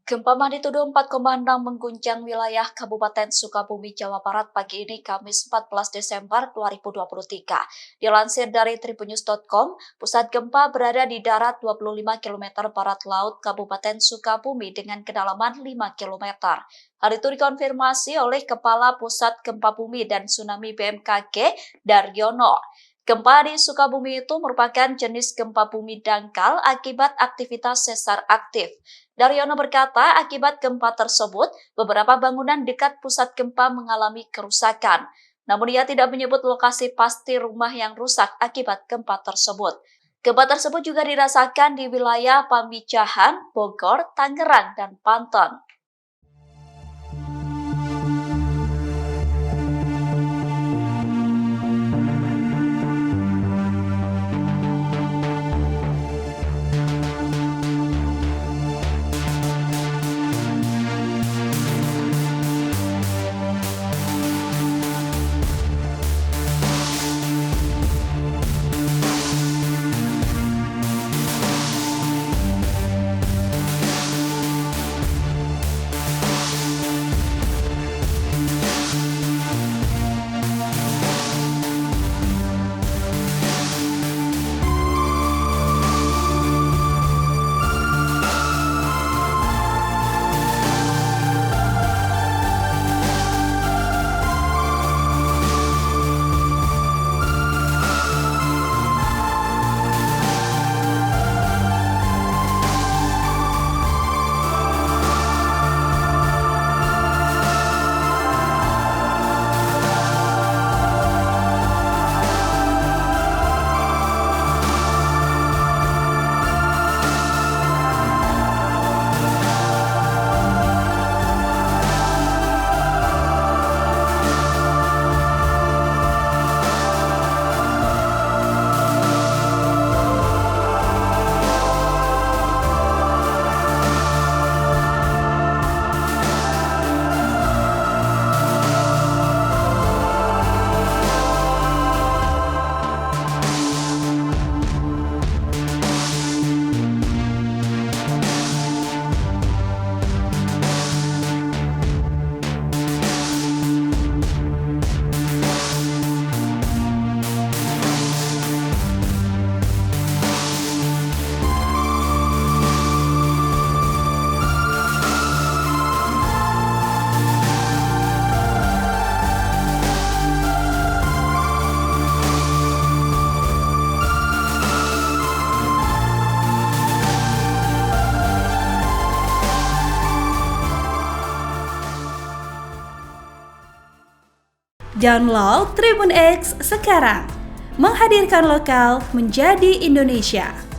Gempa magnitudo 4,6 mengguncang wilayah Kabupaten Sukabumi, Jawa Barat pagi ini Kamis 14 Desember 2023. Dilansir dari tribunnews.com, pusat gempa berada di darat 25 km barat laut Kabupaten Sukabumi dengan kedalaman 5 km. Hal itu dikonfirmasi oleh Kepala Pusat Gempa Bumi dan Tsunami BMKG, Daryono. Gempa di Sukabumi itu merupakan jenis gempa bumi dangkal akibat aktivitas sesar aktif. Daryono berkata, akibat gempa tersebut, beberapa bangunan dekat pusat gempa mengalami kerusakan. Namun ia tidak menyebut lokasi pasti rumah yang rusak akibat gempa tersebut. Gempa tersebut juga dirasakan di wilayah Pamijahan, Bogor, Tangerang, dan Banten. Download Tribun X sekarang, menghadirkan lokal menjadi Indonesia.